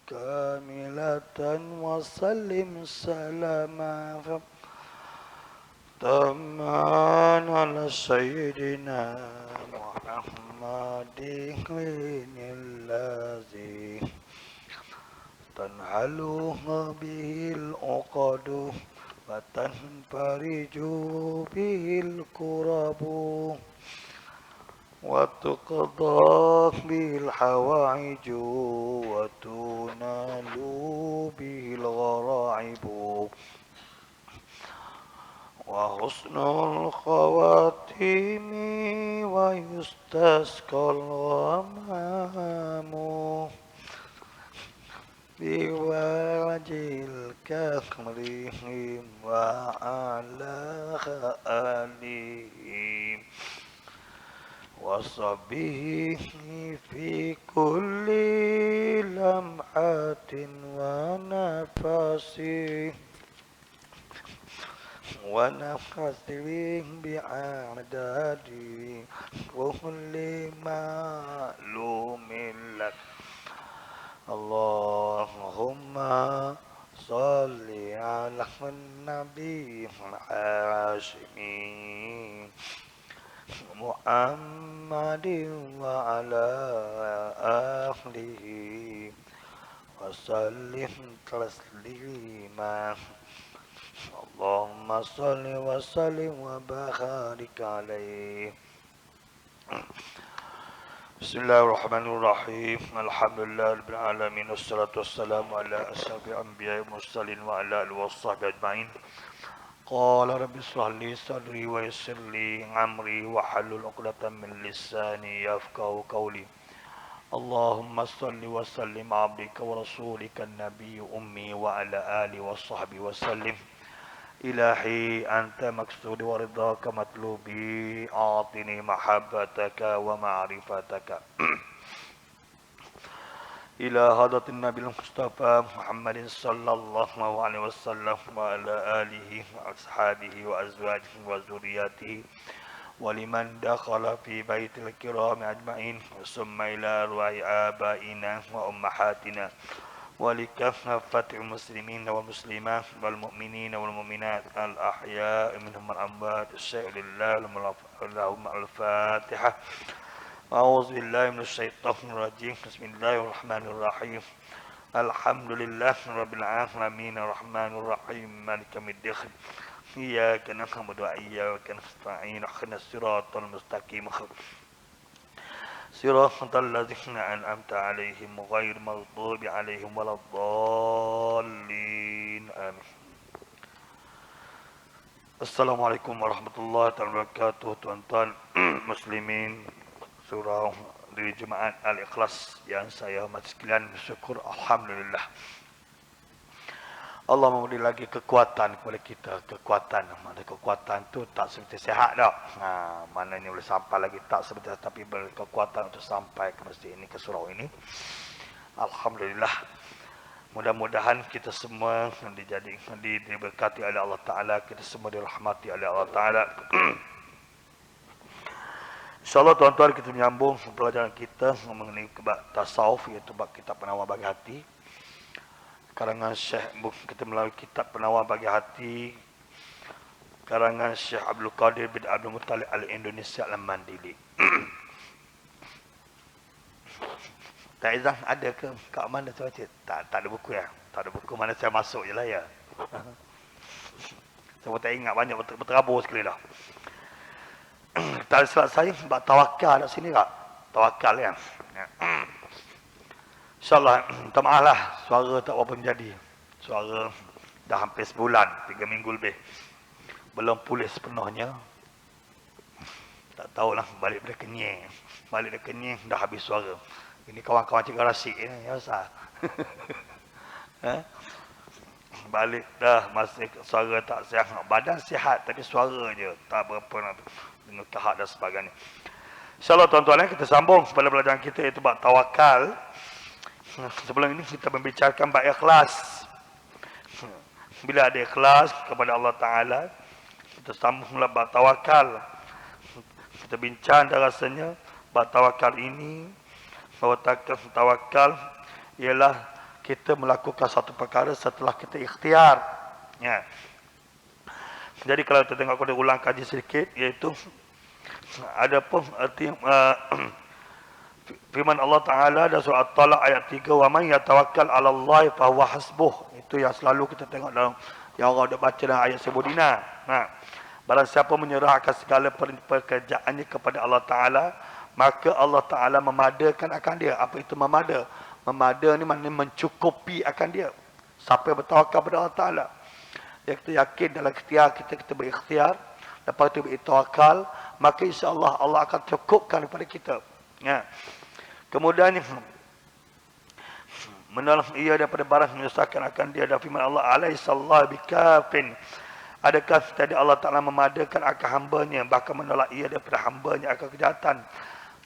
كاملة وسلم سلاما تاما على سيدنا محمد الذي تنحله به العقد وتنفرج به الكرب وتقضى به الحوائج وتنال به الغرائب وحسن الخواتيم ويستسقى الغمام بوجه الكريم وعلى آله وصحبه في كل لمحة ونفس بعدد كل معلوم لك اللهم صل على النبي الهاشمي محمد وعلى آله وسلم تسليما اللهم صل وسلم وبارك عليه. بسم الله الرحمن الرحيم الحمد لله رب العالمين والصلاة والسلام على أشرف الأنبياء والمرسلين وعلى آله وصحبه أجمعين. قال رب اشرح لي صدري ويسر لي أمري واحلل عقدة من لساني يفقهوا قولي. اللهم صل وسلم على عبدك ورسولك النبي أمي وعلى آله وصحبه وسلم. إلهي أنت مقصودي ورضاك مطلوبي أعطني محبتك ومعرفتك إلى حضرة النبي المصطفى محمد صلى الله عليه وسلم وعلى آله وأصحابه وأزواجه وذرياته ولمن دخل في بيت الكرام أجمعين ثم إلى أرواح آبائنا وأمهاتنا ولكافة المسلمين والمسلمات والمؤمنين والمؤمنات الأحياء منهم الأموات الشيء لله لهم الفاتحة. أعوذ بالله من الشيطان الرجيم بسم الله الرحمن الرحيم الحمد لله رب العالمين الرحمن الرحيم مالك يوم الدين إياك نعبد وإياك نستعين اهدنا الصراط المستقيم صراط الذين أنعمت عليهم غير المغضوب عليهم ولا الضالين آمين. Assalamualaikum warahmatullahi wabarakatuh. Tuan-tuan muslimin surau di Jemaat Al-Ikhlas yang saya hormati sekalian, bersyukur alhamdulillah Allah memberi lagi kekuatan kepada kita. Kekuatan tu tak seperti sihat dah. Maknanya boleh sampai lagi tak seperti, tapi berkekuatan untuk sampai ke masjid ini, ke surau ini. Alhamdulillah. Mudah-mudahan kita semua diberkati oleh Allah Ta'ala, kita semua dirahmati oleh Allah Ta'ala. InsyaAllah tuan-tuan, kita menyambung pelajaran kita mengenai bab tasawuf, iaitu bab kitab penawar bagi hati. Karangan Syekh, kita melalui kitab penawar bagi hati karangan Syekh Abdul Qadir bin Abdul Muttalib Al-Indonesia Al-Mandili. Tak Izan, ada ke kat mana tu baca? Tak ada buku ya. Tak ada buku, mana saya masuk je lah ya. Saya pun tak ingat, banyak berterabur sekali dah. Tak ada silap saya, sebab tawakal kat sini tak? Tawakal kan? InsyaAllah, minta maaf lah, suara tak apa menjadi. Suara dah hampir sebulan, 3 minggu lebih. Belum pulih sepenuhnya. Tak tahulah, balik dari Kenying. Balik dari Kenying, dah habis suara. Ini kawan-kawan Cik Rasyid ni, ya Ustaz. Balik dah, masih suara tak sihat. Badan sihat, tapi suara je. Tak berapa nak dengar kahak dan sebagainya. InsyaAllah tuan-tuan, kita sambung pada pelajaran kita, iaitu bab tawakal. Sebelum ini kita membicarakan bab ikhlas. Bila ada ikhlas kepada Allah Ta'ala, kita sambunglah bab tawakal. Kita bincang dah rasanya bab tawakal ini, bahawa tawakal ialah kita melakukan satu perkara setelah kita ikhtiar. Ya. Jadi kalau kita tengok, kita ulang kaji sedikit, iaitu ada pun arti firman Allah Ta'ala dalam surah At-Talaq ayat 3, wa man yatawakkal 'ala Allah fa huwa hasbuh. Itu yang selalu kita tengok dalam yang orang dah baca dalam ayat Sebudina. Barang siapa menyerah akan segala pekerjaannya kepada Allah Ta'ala, maka Allah Ta'ala memadakan akan dia. Apa itu memada? Memada ni maknanya mencukupi akan dia. Siapa yang bertawakal kepada Allah Ta'ala, yang kita yakin dalam ikhtiar kita berikhtiar, lepas itu bertawakal, maka insya-Allah Allah akan cukupkan kepada kita. Ya. Kemudian menolong ia daripada barang menyusahkan akan dia. Dan firman Allah, alaihissallahu bikafin, adakah tadi Allah Ta'ala memadakan akan hambanya, bahkan menolak ia daripada hambanya akan kejahatan.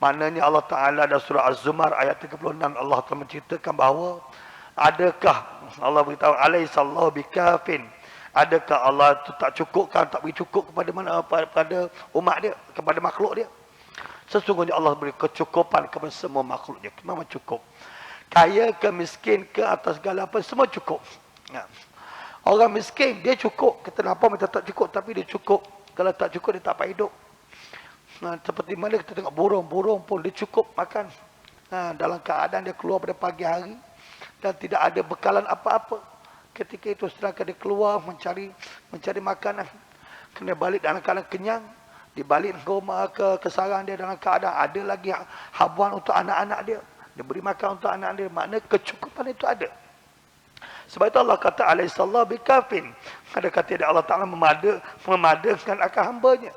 Maknanya Allah Ta'ala dalam surah Az-Zumar ayat 36, Allah telah menceritakan bahawa adakah Allah beritahu alaihissallahu bikafin, adakah Allah itu tak cukupkan, tak beri cukup kepada pada umat dia, kepada makhluk dia. Sesungguhnya Allah beri kecukupan kepada semua makhluknya. Memang cukup. Kaya ke miskin ke atas segala apa, semua cukup. Ya. Orang miskin, dia cukup. Kita nampak macam tak cukup, tapi dia cukup. Kalau tak cukup, dia tak dapat hidup. Seperti mana kita tengok burung pun dia cukup makan. Dalam keadaan dia keluar pada pagi hari dan tidak ada bekalan apa-apa. Ketika itu sedangkan dia keluar mencari makanan, kena balik dalam keadaan kenyang. Dibalik ke rumah, ke sarang dia dalam keadaan ada lagi habuan untuk anak-anak dia. Dia beri makan untuk anak dia. Maknanya kecukupan itu ada. Sebab itu Allah kata alaihissallahu bikafin. Ada kata dia Allah Ta'ala memadakan akan hambanya.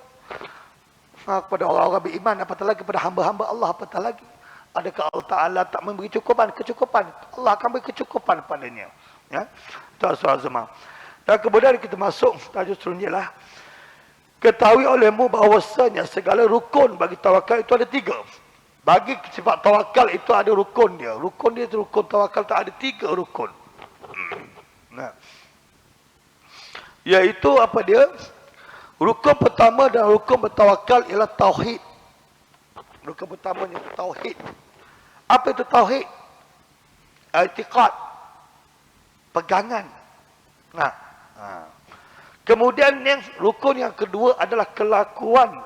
Kepada orang-orang beriman, apatah lagi kepada hamba-hamba Allah, apatah lagi. Adakah Allah Ta'ala tak memberi kecukupan? Allah akan beri kecukupan padanya. Ya? Itu surah Az-Zumar. Dan kemudian kita masuk tajuk seterusnya lah. Ketahui olehmu bahawasanya segala rukun bagi tawakal itu ada 3. Bagi sifat tawakal itu ada rukun dia. Rukun dia itu rukun tawakal tak ada 3 rukun. Iaitu apa dia? Rukun pertama dan rukun bertawakal ialah tauhid. Rukun pertamanya tauhid. Apa itu tauhid? I'tiqad. Pegangan. Kemudian rukun yang kedua adalah kelakuan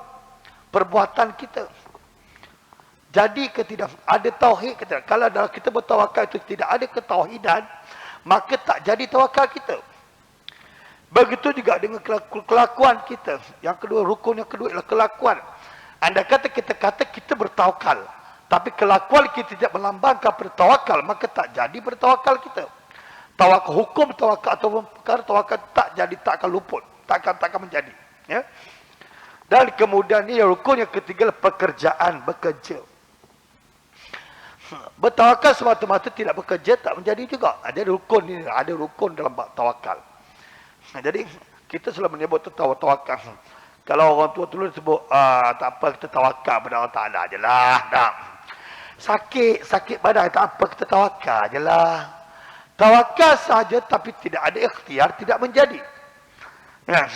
perbuatan kita. Jadi tidak ada tauhid kita. Kalau dalam kita bertawakal itu tidak ada ketauhidan, maka tak jadi tawakal kita. Begitu juga dengan kelakuan kita. Yang kedua, rukun yang kedua adalah kelakuan. Anda kata kita bertawakal, tapi kelakuan kita tidak melambangkan bertawakal, maka tak jadi bertawakal kita. Tawakal, hukum tawakal atau perkara tawakal tak jadi, tak akan luput, tak akan menjadi. Ya? Dan kemudian ini rukun yang ketiga adalah pekerjaan, bekerja. Bertawakal semata-mata tidak bekerja tak menjadi juga. Ada rukun ini, ada rukun dalam tawakal. Jadi kita selalu menyebut tawakal. Kalau orang tua dulu sebut tak apa, kita tawakal pada Allah Ta'ala je lah. Sakit badan, tak apa, kita tawakal je lah. Tawakal saja tapi tidak ada ikhtiar, tidak menjadi. Ya.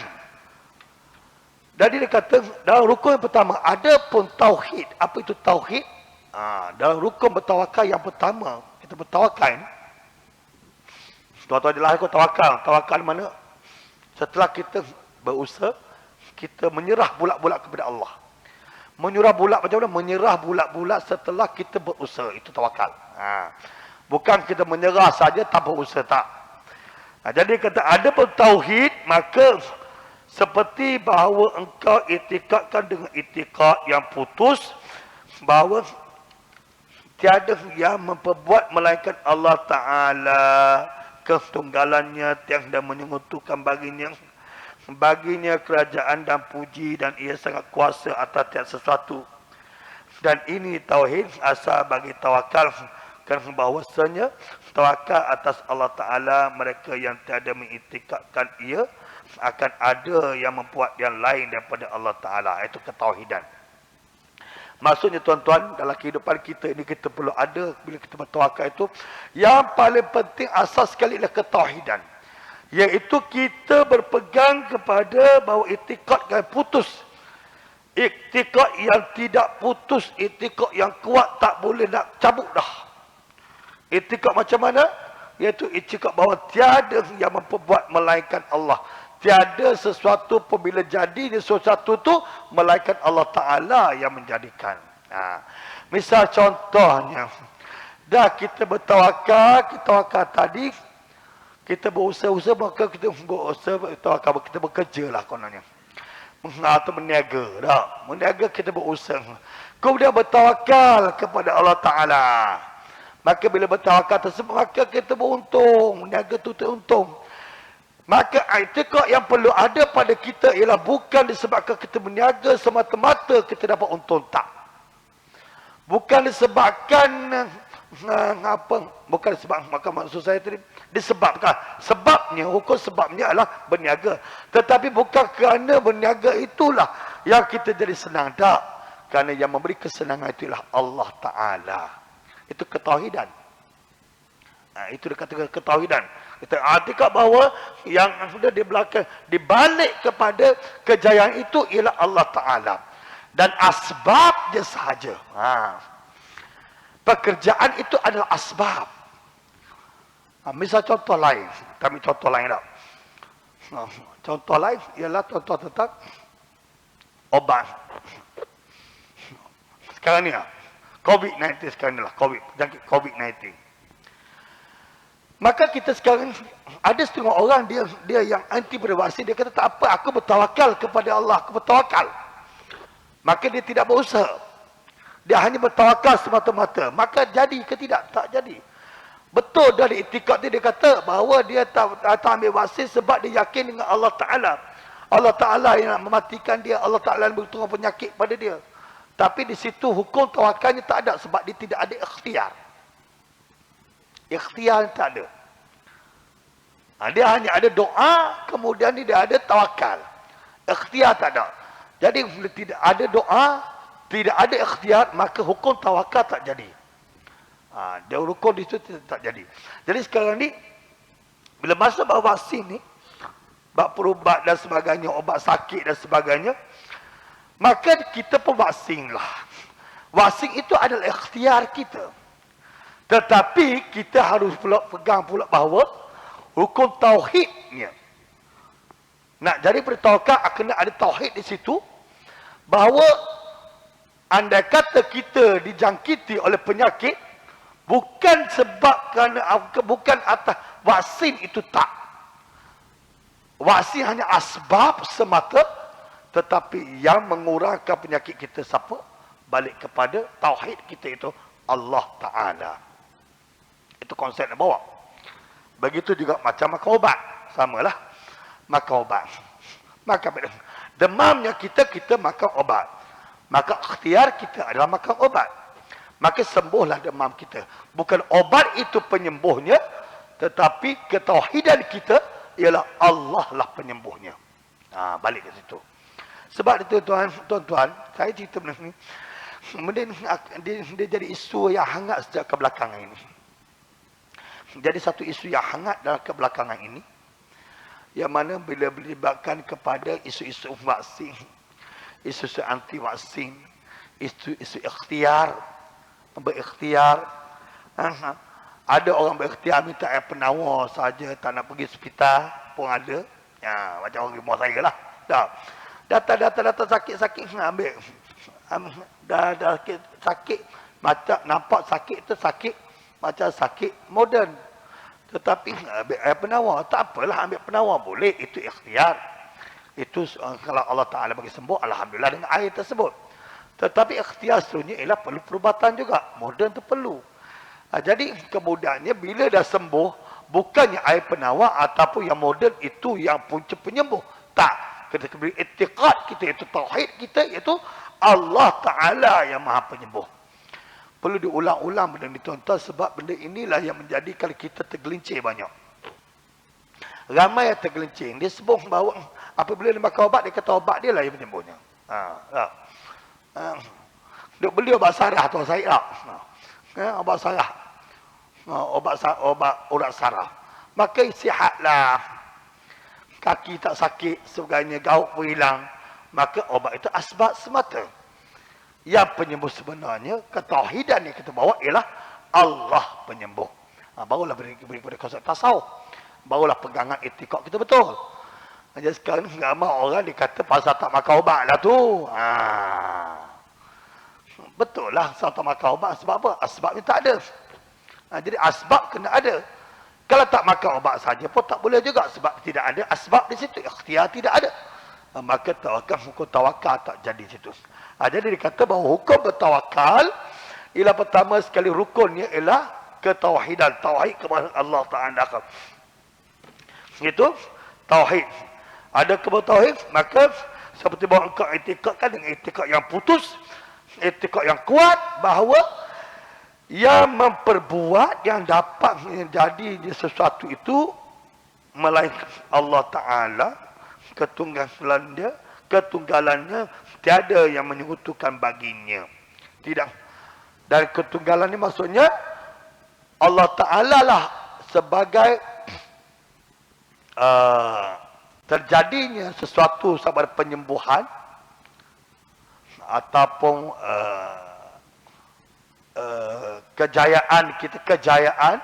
Jadi dia kata dalam rukun yang pertama ada pun tauhid. Apa itu tauhid? Dalam rukun bertawakal yang pertama, kita bertawakal. Tuan-tuan jelas aku tawakal. Tawakal mana? Setelah kita berusaha, kita menyerah bulat-bulat kepada Allah. Menyerah bulat macam mana? Menyerah bulat-bulat setelah kita berusaha. Itu tawakal. Bukan kita menyerah saja tanpa usaha, tak. Jadi kata ada pun tauhid, maka seperti bahawa engkau itikadkan dengan itikad yang putus bahawa tiada yang memperbuat melainkan Allah Ta'ala, ketunggalannya tiada menyekutukan baginya kerajaan dan puji, dan ia sangat kuasa atas tiap sesuatu. Dan ini tauhid asal bagi tawakal. Kerana bahawasanya tawakal atas Allah Ta'ala, mereka yang tiada mengiktikadkan ia, akan ada yang membuat yang lain daripada Allah Ta'ala. Itu ketauhidan. Maksudnya tuan-tuan, dalam kehidupan kita ini kita perlu ada, bila kita bertawakal itu, yang paling penting asas sekali adalah ketauhidan. Iaitu kita berpegang kepada bahawa iktikad yang putus. Iktikad yang tidak putus, iktikad yang kuat tak boleh nak cabut dah. I'tikad macam mana? Iaitu i'tikad bahawa tiada yang memperbuat melainkan Allah. Tiada sesuatu apabila jadi sesuatu tu melainkan Allah Ta'ala yang menjadikan. Misal contohnya, dah kita bertawakal, kita tawakal tadi, kita berusaha-usaha, maka kita berusaha, tawakal, kita bekerja lah kononnya. Atau berniaga, dah. Berniaga kita berusaha. Kemudian bertawakal kepada Allah Ta'ala. Maka bila bertawakal tersebut, maka kita beruntung. Berniaga tu teruntung. Maka i'tikad yang perlu ada pada kita ialah bukan disebabkan kita berniaga semata-mata kita dapat untung, tak. Bukan disebabkan bukan disebabkan, maka maksud saya tadi disebabkan. Sebabnya, hukum sebabnya adalah berniaga. Tetapi bukan kerana berniaga itulah yang kita jadi senang, tak. Kerana yang memberi kesenangan itulah Allah Ta'ala. Itu ketauhidan. Itu dikatakan ketauhidan. Kita i'tikad bahawa yang sudah di belakang, di balik kepada kejayaan itu ialah Allah Ta'ala. Dan asbab dia sahaja. Pekerjaan itu adalah asbab. Misal contoh lain. Kami contoh lain tak? Contoh lain ialah contoh tentang obat. Sekarang ni lah. COVID-19 sekarang ni lah. Jangkit COVID-19. Maka kita sekarang ada setengah orang dia yang anti pada vaksin, dia kata tak apa, aku bertawakal kepada Allah, aku bertawakal. Maka dia tidak berusaha. Dia hanya bertawakal semata-mata. Maka jadi ke tidak? Tak jadi. Betul dari i'tikad dia kata bahawa dia tak ambil vaksin sebab dia yakin dengan Allah Ta'ala. Allah Ta'ala yang nak mematikan dia, Allah Ta'ala yang bertunggu penyakit pada dia. Tapi di situ hukum tawakalnya tak ada sebab dia tidak ada ikhtiar. Ikhtiar tak ada. Dia hanya ada doa, kemudian dia ada tawakal. Ikhtiar tak ada. Jadi bila tidak ada doa, tidak ada ikhtiar, maka hukum tawakal tak jadi. Dia hukum di situ tak jadi. Jadi sekarang ni, bila masuk bahawa vaksin ni, bak perubat dan sebagainya, obat sakit dan sebagainya, maka kita pun vaksin lah. Vaksin itu adalah ikhtiar kita. Tetapi kita harus pula pegang pula bahawa hukum tauhidnya. Nak jadi bertawakal kena ada tauhid di situ. Bahawa andai kata kita dijangkiti oleh penyakit, bukan sebab kerana bukan atas vaksin itu, tak. Vaksin hanya asbab semata, tetapi yang mengurangkan penyakit kita siapa? Balik kepada tauhid kita itu Allah Ta'ala. Itu konsep yang bawa. Begitu juga macam makan obat. Samalah. Makan obat. Makan demamnya kita makan obat. Maka ikhtiar kita adalah makan obat. Maka sembuhlah demam kita. Bukan obat itu penyembuhnya, tetapi ketauhidan kita ialah Allah lah penyembuhnya. Balik ke situ. Sebab itu tuan-tuan, saya cerita benda ni. Kemudian dia jadi isu yang hangat sejak kebelakangan ini. Jadi satu isu yang hangat dalam kebelakangan ini, yang mana bila melibatkan kepada isu-isu vaksin, isu-isu anti vaksin, isu-isu ikhtiar, berikhtiar. Ada orang berikhtiar minta air penawar saja, tak nak pergi hospital pun ada. Macam orang rumah saya lah. Datang sakit-sakit ambil. Dah sakit, macam nampak sakit tu sakit macam sakit moden. Tetapi ambil air penawar, tak apalah, ambil penawar boleh, itu ikhtiar. Itu kalau Allah Ta'ala bagi sembuh, alhamdulillah dengan air tersebut. Tetapi ikhtiar seterusnya ialah perlu perubatan juga. Moden tu perlu. Jadi kemudiannya bila dah sembuh, bukannya air penawar ataupun yang moden itu yang punca penyembuh. Tak. Kita beri i'tikad kita, itu tauhid kita, iaitu Allah Ta'ala yang maha penyembuh. Perlu diulang-ulang benda ni tuan-tuan, sebab benda inilah yang menjadikan kita tergelincir banyak. Ramai yang tergelincir. Dia sebut bahawa apabila dia makan obat, dia kata obat dia lah yang penyembuhnya. Dia beli obat sarah tuan saya tak? Obat sarah. Obat urat sarah. Maka sihatlah. Kaki tak sakit, sebagainya, gaut pun hilang. Maka obat itu asbab semata. Yang penyembuh sebenarnya, ketauhidan yang kita bawa ialah Allah penyembuh. Barulah beri kepada konsep tasawuf. Barulah pegangan etikad kita betul. Jadi sekarang ramai orang dia kata pasal tak makan ubat lah tu. Betul lah, pasal tak makan ubat sebab apa? Asbabnya tak ada. Jadi asbab kena ada. Kalau tak makan ubat saja pun tak boleh juga sebab tidak ada asbab di situ. Ikhtiar tidak ada. Maka tawakal, hukum tawakal tak jadi situ. Jadi dikata bahawa hukum bertawakal ialah pertama sekali rukunnya ialah ketauhidan, tauhid kepada Allah Ta'ala. Itu tauhid. Ada kepada tauhid, maka seperti bahawa engkau itikadkan dengan itikad yang putus, itikad yang kuat bahawa yang memperbuat yang dapat menjadi sesuatu itu melainkan Allah Ta'ala, ketunggalannya tiada yang menyekutukan baginya. Tidak. Dan ketunggalan ini maksudnya Allah Ta'ala lah sebagai terjadinya sesuatu sama ada penyembuhan ataupun kejayaan kita, kejayaan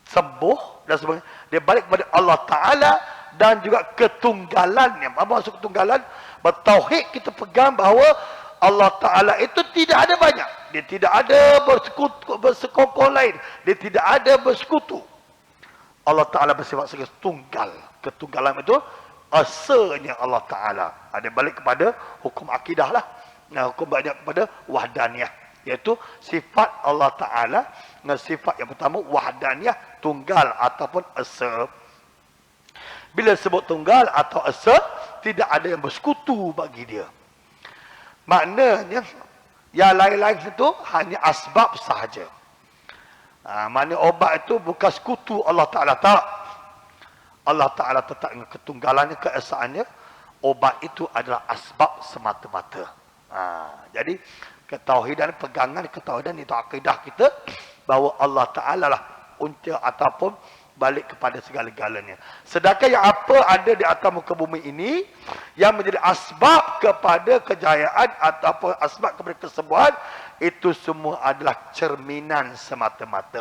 sembuh dan sebagainya, dia balik kepada Allah Ta'ala dan juga ketunggalannya. Apa maksud ketunggalan? Bertauhid kita pegang bahawa Allah Ta'ala itu tidak ada banyak. Dia tidak ada bersekongkol lain. Dia tidak ada bersekutu. Allah Ta'ala bersifat sebagai tunggal. Ketunggalan itu asalnya Allah Ta'ala. Ada balik kepada hukum akidah lah. Nah, hukum banyak kepada wahdaniyah. Iaitu sifat Allah Ta'ala. Dengan sifat yang pertama wahdaniyah, tunggal ataupun asa. Bila sebut tunggal atau asa, tidak ada yang bersekutu bagi dia. Maknanya, yang lain-lain itu hanya asbab sahaja. Maknanya obat itu bukan sekutu Allah Ta'ala, tak. Allah Ta'ala tetap dengan ketunggalannya, keesaannya. Obat itu adalah asbab semata-mata. Jadi, ketauhidan, pegangan ketauhidan itu akidah kita, bahawa Allah Ta'ala lah punca ataupun balik kepada segala-galanya. Sedangkan yang apa ada di atas muka bumi ini yang menjadi asbab kepada kejayaan ataupun asbab kepada kesembuhan, itu semua adalah cerminan semata-mata.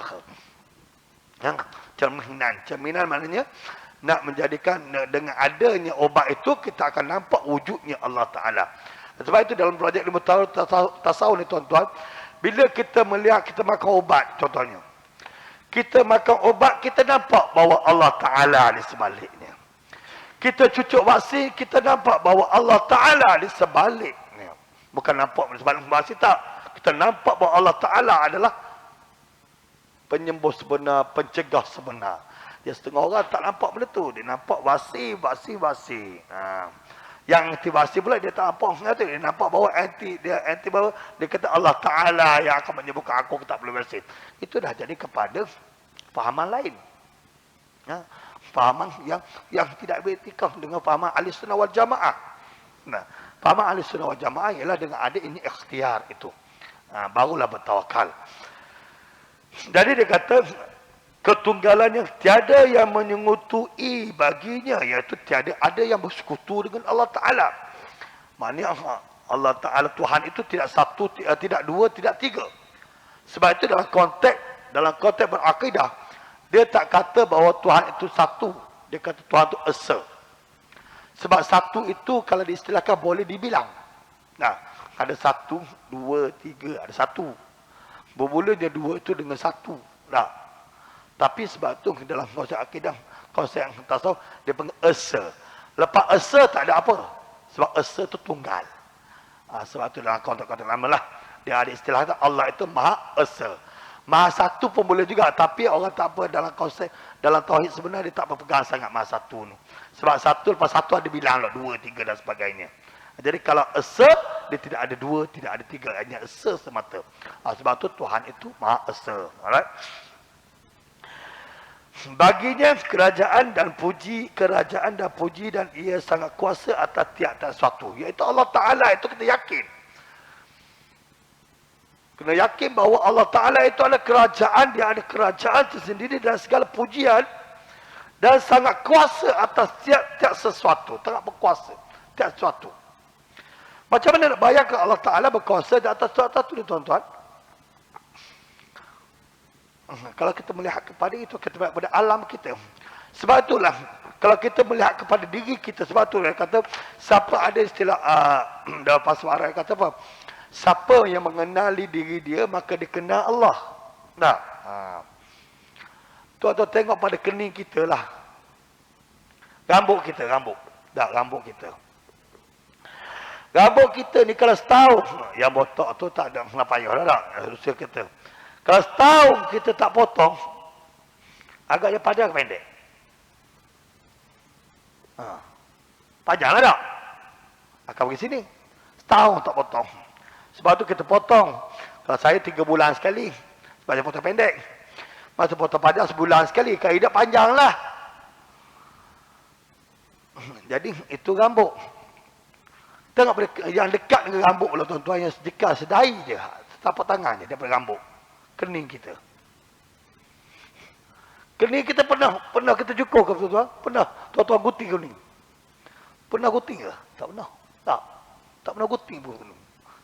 Cerminan maknanya nak menjadikan dengan adanya obat itu kita akan nampak wujudnya Allah Ta'ala. Sebab itu dalam projek 5 tahun tasawuf ni tuan-tuan, bila kita melihat kita makan obat contohnya, kita makan obat, kita nampak bahawa Allah Ta'ala di sebaliknya. Kita cucuk vaksin, kita nampak bahawa Allah Ta'ala di sebaliknya. Bukan nampak di sebalik vaksin, tak. Kita nampak bahawa Allah Ta'ala adalah penyembuh sebenar, pencegah sebenar. Dia setengah orang tak nampak benda tu. Dia nampak vaksin. Yang anti vaksin pula dia tak nampak. Dia nampak bahawa anti bahawa dia kata Allah Ta'ala yang akan menyembuhkan aku tak perlu vaksin. Itu dah jadi kepada fahaman lain. Fahaman yang tidak beretikaf dengan fahaman ahli sunnah wal jamaah. Fahaman ahli sunnah wal jamaah ialah dengan ada ini ikhtiar itu. Barulah bertawakal. Jadi dia kata ketunggalannya tiada yang menyengutui baginya, iaitu tiada ada yang bersekutu dengan Allah Ta'ala. Maknanya Allah Ta'ala Tuhan itu tidak satu, tidak dua, tidak tiga. Sebab itu dalam konteks berakidah, dia tak kata bahawa Tuhan itu satu. Dia kata Tuhan itu esa. Sebab satu itu kalau diistilahkan boleh dibilang. Ada satu, dua, tiga, ada satu. Bermulanya dua itu dengan satu. Tapi sebab itu dalam konsep akidah, konsep yang tasawuf, dia panggil esa. Lepas esa tak ada apa. Sebab esa itu tunggal. Sebab itu dalam konteks lama lah, dia ada istilah itu, Allah itu maha esa. Maha satu pun boleh juga, tapi orang tak apa dalam konsep, dalam tauhid sebenarnya dia tak berpegang sangat maha satu ni. Sebab satu lepas satu ada bilang lah, dua, tiga dan sebagainya. Jadi kalau esa, dia tidak ada dua, tidak ada tiga, hanya esa semata. Sebab itu Tuhan itu maha esa. Alright? Baginya kerajaan dan puji dan ia sangat kuasa atas tiap-tiap sesuatu, iaitu Allah Ta'ala. Itu kita yakin. Kena yakin bahawa Allah Ta'ala itu ada kerajaan, dia ada kerajaan tersendiri dan segala pujian, dan sangat kuasa atas tiap-tiap sesuatu. Sangat berkuasa tiap sesuatu. Macam mana nak bayangkan Allah Ta'ala berkuasa di atas sesuatu ni tuan-tuan? Kalau kita melihat kepada itu, kita melihat kepada alam kita. Sebab itulah, kalau kita melihat kepada diri kita, sebab itulah kata, siapa ada istilah, dalam bahasa Arab kata apa? Siapa yang mengenali diri dia, maka dia kenal Allah. Nah, tuan-tuan tengok pada kening kita lah. Rambut kita, rambut. Tak, rambut kita. Rambut kita ni kalau setahun, yang botak tu tak ada payah dah tak, usia kita. Kalau setahun kita tak potong, agaknya panjang ke pendek? Panjang lah tak? Akan pergi sini. Setahun tak potong. Sebab tu kita potong. Kalau saya 3 bulan sekali, sebab saya potong pendek. Masa potong panjang sebulan sekali, kaedah panjang lah. Jadi itu rambut. Tengok yang dekat dengan rambut pula tuan-tuan, yang dekat sedai je, tapak tangan je daripada rambut. Kening kita. Kening kita pernah kita cukur ke tuan-tuan? Pernah tuan-tuan gunting kening? Pernah gunting ke? Tak pernah. Tak pernah gunting pun kening.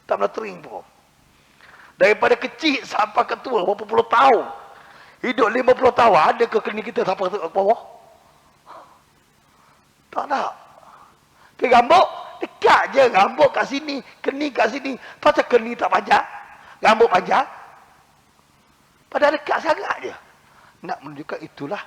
Tak pernah tering pun. Daripada kecil sampai ke tua, berapa puluh tahun. Hidup 50 tahun, ada ke kening kita sampai ke bawah? Tak ada. Ke rambut, dekat je rambut kat sini, kening kat sini. Pasal kening tak panjang, rambut panjang. Padahal dekat sangat je. Nak menunjukkan itulah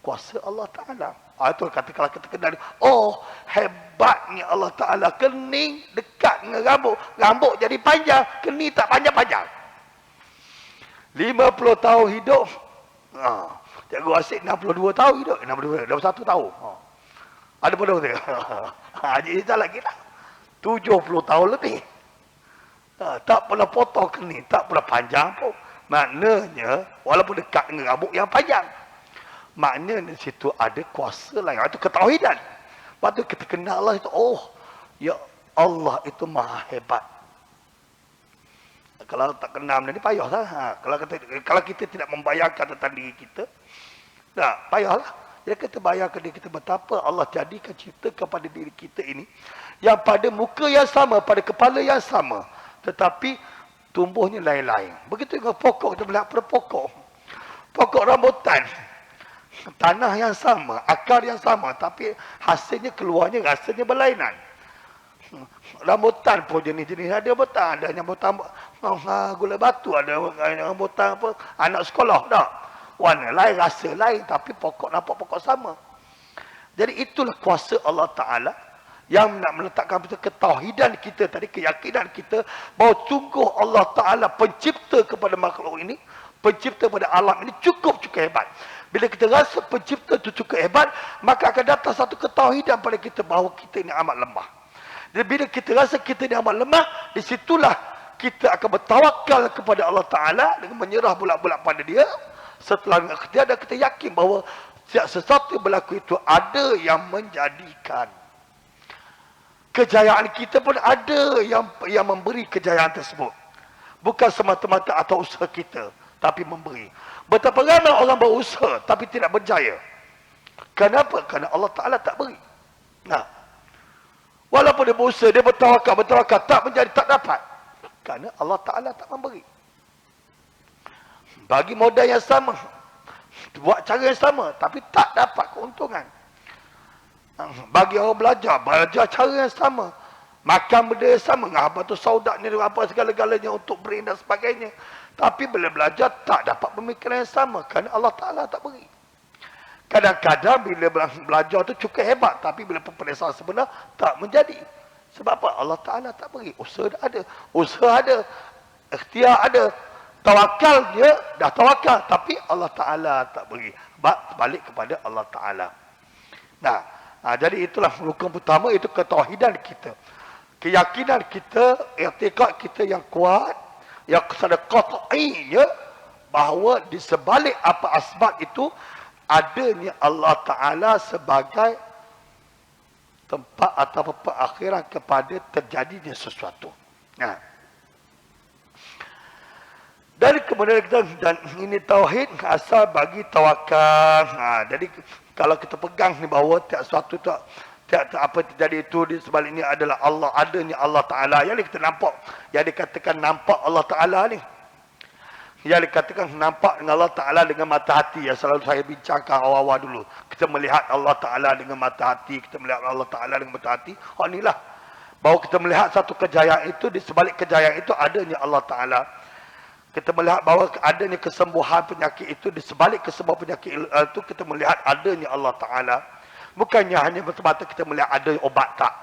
kuasa Allah Ta'ala. Itu kata kalau kita kenal, oh hebatnya Allah Ta'ala. Kening dekat dengan rambut. Rambut jadi panjang, kening tak panjang-panjang. 50 tahun hidup. Cikgu Asyik 62 tahun hidup. 61 tahun. Ada bodoh tu. Jadi tak lagi lah. 70 tahun lebih. Tak pernah potong kening, tak pernah panjang pun. Maknanya, walaupun dekat dengan rambut yang panjang, maknanya di situ ada kuasa lain. Itu ketauhidan. Lepas tu kita kenal Allah itu, oh, ya Allah itu maha hebat. Kalau tak kenal benda ni, payah lah. Kalau kita tidak membayangkan tentang diri kita, tak, payah lah. Jadi kita bayangkan diri kita betapa Allah jadikan cipta kepada diri kita ini, yang pada muka yang sama, pada kepala yang sama, tetapi tumbuhnya lain-lain. Begitu dengan pokok, kita melihat pada pokok. Pokok rambutan. Tanah yang sama, akar yang sama, tapi hasilnya keluarnya rasanya berlainan. Rambutan pun jenis-jenis ada rambutan. Ada rambutan gula batu, ada rambutan apa, anak sekolah. Tak? Warna lain, rasa lain, tapi pokok nampak pokok sama. Jadi itulah kuasa Allah Ta'ala yang nak meletakkan ketauhidan kita tadi, keyakinan kita bahawa sungguh Allah Ta'ala pencipta kepada makhluk ini, pencipta pada alam ini cukup hebat. Bila kita rasa pencipta itu cukup hebat, maka akan datang satu ketauhidan pada kita bahawa kita ini amat lemah. Dan bila kita rasa kita ini amat lemah, disitulah kita akan bertawakal kepada Allah Ta'ala dengan menyerah bulat-bulat pada dia. Setelah kita yakin bahawa sesuatu yang berlaku itu ada yang menjadikan. Kejayaan kita pun ada yang memberi kejayaan tersebut. Bukan semata-mata atau usaha kita, tapi memberi. Betapa ramai orang berusaha tapi tidak berjaya. Kenapa? Kerana Allah Ta'ala tak beri. Nah, walaupun dia berusaha, dia bertawakal, tak menjadi, tak dapat. Kerana Allah Ta'ala tak memberi. Bagi modal yang sama, buat cara yang sama, tapi tak dapat keuntungan. Bagi orang belajar cara yang sama, makan benda yang sama, apa tu saudak ni, apa segala-galanya untuk brain dan sebagainya. Tapi bila belajar tak dapat pemikiran yang sama, kerana Allah Ta'ala tak beri. Kadang-kadang bila belajar tu cukup hebat, tapi bila peperiksaan sebenar tak menjadi. Sebab apa? Allah Ta'ala tak beri. Usaha ada, ikhtiar ada, tawakal dia dah tawakal, tapi Allah Ta'ala tak beri. Balik kepada Allah Ta'ala. Jadi itulah rukun pertama, itu ketauhidan kita. Keyakinan kita, i'tiqad kita yang kuat, yang ada qat'inya, bahawa di sebalik apa asbab itu, adanya Allah Ta'ala sebagai tempat atau perakhiran kepada terjadinya sesuatu. Dari kemudian kita, dan ini tauhid asal bagi tawakal. Jadi kalau kita pegang ni bahawa tiap sesuatu tiap apa terjadi itu di sebalik ini adalah Allah, adanya Allah Ta'ala. Yang ni kita nampak, yang dikatakan nampak Allah Ta'ala ni. Yang dikatakan nampak dengan Allah Ta'ala dengan mata hati, yang selalu saya bincangkan awal-awal dulu. Kita melihat Allah Ta'ala dengan mata hati, kita melihat Allah Ta'ala dengan mata hati. Inilah. Bahawa kita melihat satu kejayaan itu, di sebalik kejayaan itu adanya Allah Ta'ala. Kita melihat bahawa adanya kesembuhan penyakit itu, di sebalik kesembuhan penyakit itu, kita melihat adanya Allah Ta'ala. Bukannya hanya mata-mata kita melihat adanya obat, tak.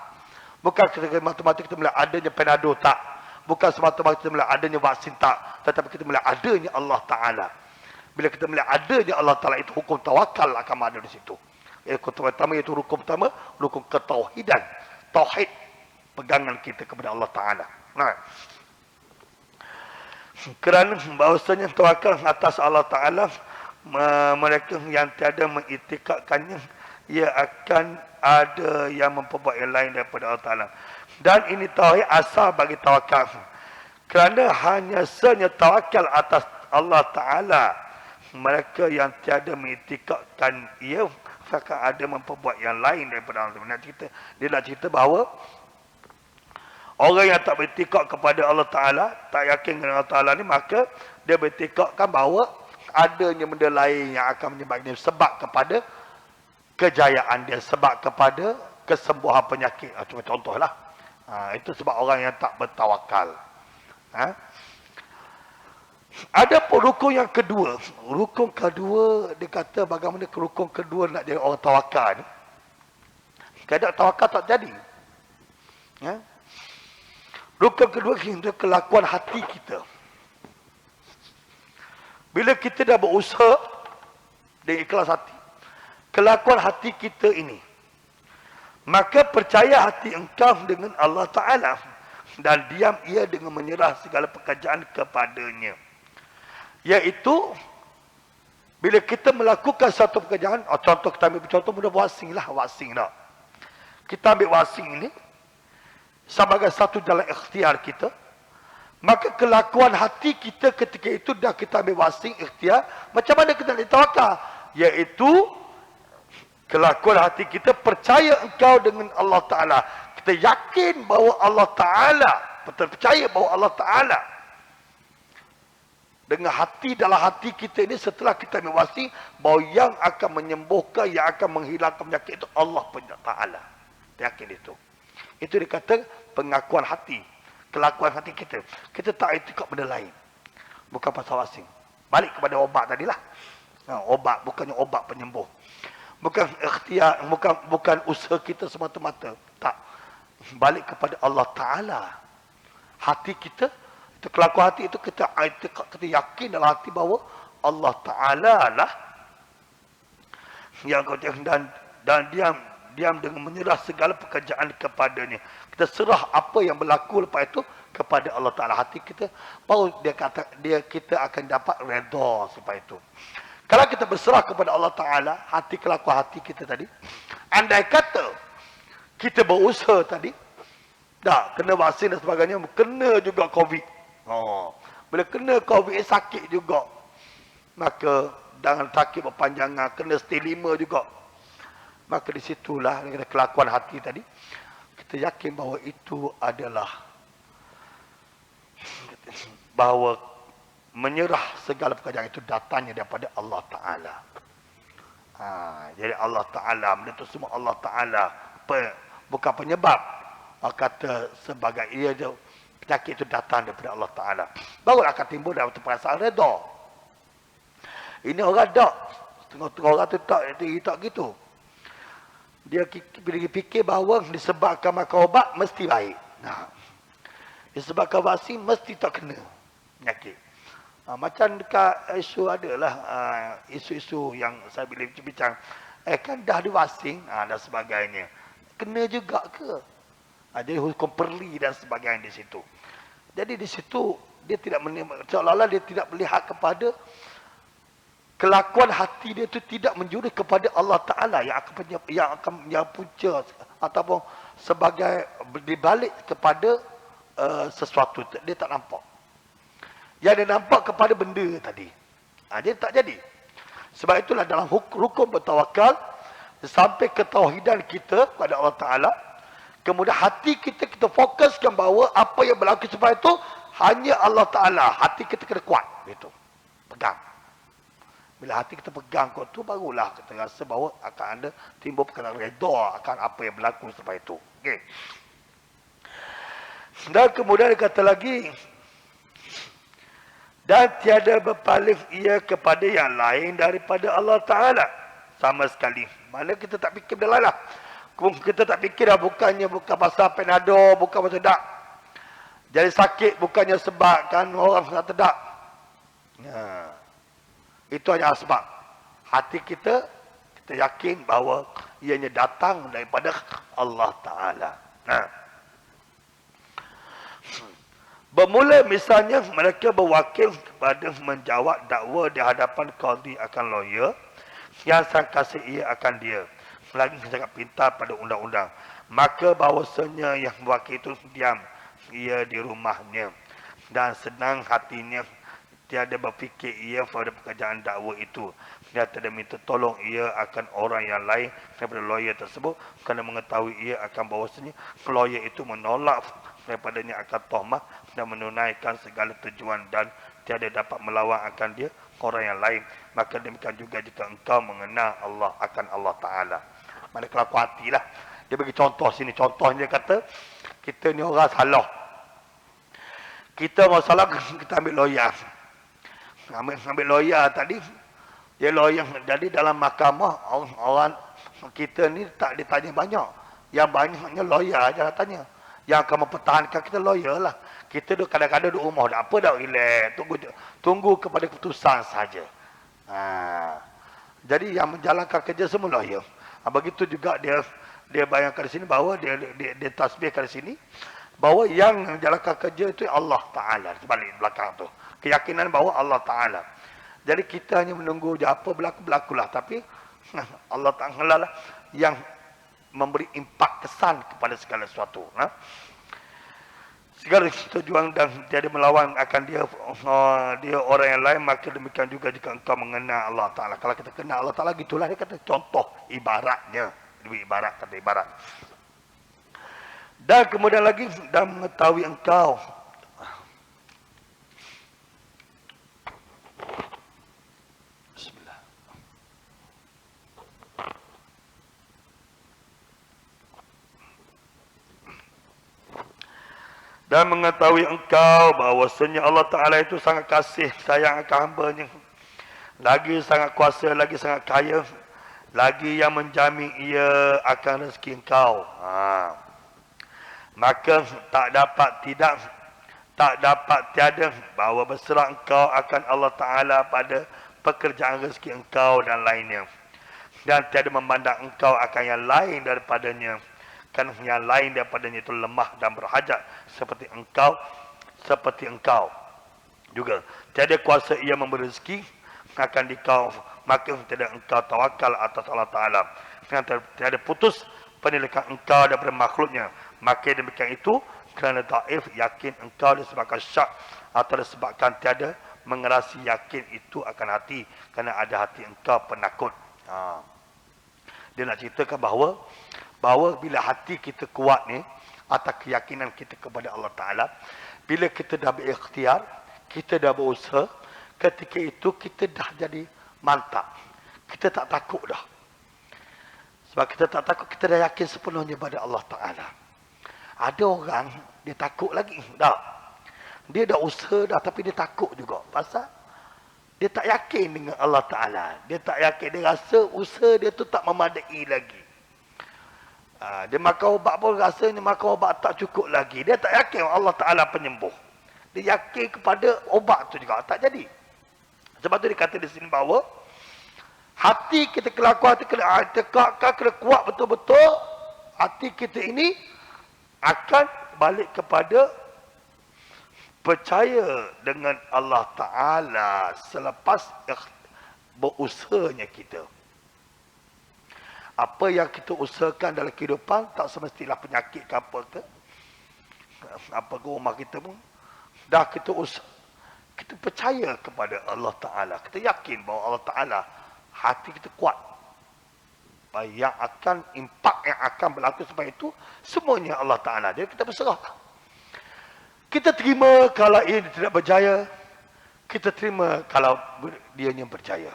Bukan semata-mata kita melihat adanya Panadol, tak. Bukan semata-mata kita melihat adanya vaksin, tak. Tetapi kita melihat adanya Allah Ta'ala. Bila kita melihat adanya Allah Ta'ala, itu hukum tawakal akan ada di situ. Hukum pertama iaitu hukum pertama, hukum ketauhidan. Tauhid, pegangan kita kepada Allah Ta'ala. Nah, kerana bahawasanya tawakal atas Allah Ta'ala, mereka yang tiada mengiktikadkannya, ia akan ada yang memperbuat yang lain daripada Allah Ta'ala. Dan ini tauhid asal bagi tawakal. Kerana hanya senya tawakal atas Allah Ta'ala, mereka yang tiada mengiktikadkan ia, akan ada memperbuat yang lain daripada Allah Ta'ala. Dia nak cerita bahawa orang yang tak bertikad kepada Allah Ta'ala, tak yakin dengan Allah Ta'ala ni, maka dia bertikadkan bahawa adanya benda lain yang akan menyebabkan dia, sebab kepada kejayaan dia, sebab kepada kesembuhan penyakit. Cuma contohlah. Itu sebab orang yang tak bertawakal. Ada pun rukun yang kedua. Rukun kedua, dia kata bagaimana rukun kedua nak jadi orang tawakal ni. Kadang tawakal tak jadi. Rukun kedua kita kelakuan hati kita. Bila kita dah berusaha dengan ikhlas hati, kelakuan hati kita ini, maka percaya hati engkau dengan Allah Ta'ala, dan diam ia dengan menyerah segala pekerjaan kepadanya. Iaitu, bila kita melakukan satu pekerjaan, contoh kita ambil contoh mudah wasing lah, wasing tak. Kita ambil wasing ini sebagai satu jalan ikhtiar kita, maka kelakuan hati kita ketika itu dah kita ambil wasing ikhtiar, macam mana kita nak tawakal? Iaitu kelakuan hati kita percaya engkau dengan Allah Ta'ala. Kita yakin bahawa Allah Ta'ala, betul percaya bahawa Allah Ta'ala. Dengan hati dalam hati kita ini, setelah kita ambil wasing, bahawa yang akan menyembuhkan, yang akan menghilangkan penyakit itu Allah Ta'ala. Kita yakin itu. Itu dikata pengakuan hati. Kelakuan hati kita. Kita tak etikad benda lain. Bukan pasal wasing. Balik kepada obat tadilah. Obat, bukannya obat penyembuh. Bukan ikhtiar, bukan usaha kita semata-mata. Tak. Balik kepada Allah Ta'ala. Hati kita, itu kelakuan hati itu kita yakin dalam hati bahawa Allah Ta'ala lah yang dan diam dengan menyerah segala pekerjaan kepadanya. Kita serah apa yang berlaku lepas itu kepada Allah Ta'ala. Hati kita, baru kita akan dapat redha selepas itu. Kalau kita berserah kepada Allah Ta'ala, hati kelakuan hati kita tadi, andai kata kita berusaha tadi, dah kena vaksin dan sebagainya, kena juga COVID. Bila kena COVID, sakit juga. Maka jangan sakit berpanjangan, kena stay 5 juga. Maka disitulah kelakuan hati tadi, kita yakin bahawa itu adalah bahawa menyerah segala pekerjaan itu datangnya daripada Allah Ta'ala. Jadi Allah Ta'ala, benda itu semua Allah Ta'ala, bukan penyebab. Kata sebagai ia penyakit itu datang daripada Allah Ta'ala. Baru akan timbul dalam perasaan redha. Ini orang tak. Tengok-tengok orang tu tak gitu. Dia fikir bahawa disebabkan makan obat mesti baik. Disebabkan vaksin mesti tak kena penyakit. Macam dekat isu adalah isu-isu yang saya bila bincang, kan dah divaksin dan sebagainya. Kena juga ke? Jadi hukum perli dan sebagainya di situ. Jadi di situ dia tidak seolah-olah dia tidak melihat kepada kelakuan hati dia itu tidak menjurus kepada Allah Ta'ala yang punca ataupun sebagai dibalik kepada sesuatu. Dia tak nampak. Yang dia nampak kepada benda tadi. Dia tak jadi. Sebab itulah dalam rukun bertawakal, sampai ketauhidan kita kepada Allah Ta'ala, kemudian hati kita fokuskan bahawa apa yang berlaku sebab itu hanya Allah Ta'ala. Hati kita kena kuat. Gitu. pegang. Bila hati kita pegang kau tu, barulah kita rasa bahawa akan ada timbul perkataan redha akan apa yang berlaku selepas itu. Okey. Dan kemudian dia kata lagi, dan tiada berpaling ia kepada yang lain daripada Allah Ta'ala. Sama sekali. Mana kita tak fikir benda lain lah. Kita tak fikir lah, bukan pasal Panadol, bukan pasal tak. Jadi sakit bukannya sebabkan orang kata tak. Itu hanya sebab. Hati kita yakin bahawa ianya datang daripada Allah Ta'ala. Bermula misalnya mereka berwakil kepada menjawab dakwa di hadapan qadi akan lawyer yang sang kasih ia akan dia. Lagi sangat pintar pada undang-undang. Maka bahawasanya yang berwakil itu diam. Ia di rumahnya. Dan senang hatinya tiada berfikir ia pada pekerjaan dakwa itu. Dia tidak minta tolong ia akan orang yang lain daripada lawyer tersebut kerana mengetahui ia akan bahawasanya lawyer itu menolak daripadanya akan tohmah dan menunaikan segala tujuan dan tiada dapat melawan akan dia orang yang lain. Maka demikian juga jika engkau mengenal Allah akan Allah Ta'ala. Mana kelaku hatilah. Dia bagi contoh sini. Contohnya kata, kita ni orang salah. Kita mau salah, kita ambil lawyer. Ambil lawyer tadi, dia lawyer. Jadi dalam mahkamah, orang kita ni tak ditanya banyak. Yang banyaknya lawyer aja tanya. Yang akan mempertahankan kita lawyer lah. Kita kadang-kadang duduk rumah, tak apa dah, relax. Tunggu kepada keputusan saja. Jadi yang menjalankan kerja semua lawyer. Begitu juga dia bayangkan di sini bahawa dia tasbihkan di sini bahawa yang menjalankan kerja itu Allah Ta'ala. Sebalik belakang tu. Keyakinan bahawa Allah Ta'ala. Jadi kita hanya menunggu je apa berlaku-berlakulah. Tapi Allah Ta'ala lah yang memberi impak kesan kepada segala sesuatu. Segala tujuan dan tiada melawan akan dia orang yang lain, maka demikian juga jika engkau mengenal Allah Ta'ala. Kalau kita kenal Allah Ta'ala, gitulah dia kata contoh ibaratnya. Lebih ibarat, kata ibarat. Dan kemudian lagi, dan mengetahui engkau. Bismillah. Dan mengetahui engkau bahawasanya Allah Ta'ala itu sangat kasih sayang akan hamba-Nya. Lagi sangat kuasa, lagi sangat kaya. Lagi yang menjamin ia akan rezeki engkau. Maka tak dapat tiada bahawa berserah engkau akan Allah Ta'ala pada pekerjaan rezeki engkau dan lainnya. Dan tiada memandang engkau akan yang lain daripadanya. Kan yang lain daripadanya itu lemah dan berhajat seperti engkau juga. Tiada kuasa ia memberi rezeki akan dikau, maka tidak engkau tawakal atas Allah Ta'ala. Tiada putus penilaian engkau daripada makhluknya. Maka demikian itu kerana daif yakin engkau disebabkan syak atau disebabkan tiada mengerasi yakin itu akan hati kerana ada hati engkau penakut. Dia nak ceritakan bahawa bila hati kita kuat ni atas keyakinan kita kepada Allah Ta'ala, bila kita dah berikhtiar, kita dah berusaha, ketika itu kita dah jadi mantap. Kita tak takut dah. Sebab kita tak takut, kita dah yakin sepenuhnya pada Allah Ta'ala. Ada orang, dia takut lagi. Dah. Dia dah usaha dah, tapi dia takut juga. Pasal dia tak yakin dengan Allah Ta'ala. Dia tak yakin, dia rasa usaha dia tu tak memadai lagi. Dia makan ubat pun rasanya makan ubat tak cukup lagi. Dia tak yakin Allah Ta'ala penyembuh. Dia yakin kepada obat tu juga. Tak jadi. Sebab tu dia kata di sini bahawa hati kita kelakuan, hati kena kuat betul-betul. Hati kita ini akan balik kepada percaya dengan Allah Ta'ala selepas berusahanya kita. Apa yang kita usahakan dalam kehidupan tak semestilah penyakit ke apa ke. Apa ke rumah kita pun. Dah kita usaha. Kita percaya kepada Allah Ta'ala. Kita yakin bahawa Allah Ta'ala hati kita kuat. Yang akan impak yang akan berlaku sebab itu semuanya Allah Ta'ala. Jadi kita berserah. Kita terima kalau ia tidak berjaya. kita terima kalau dia yang berjaya.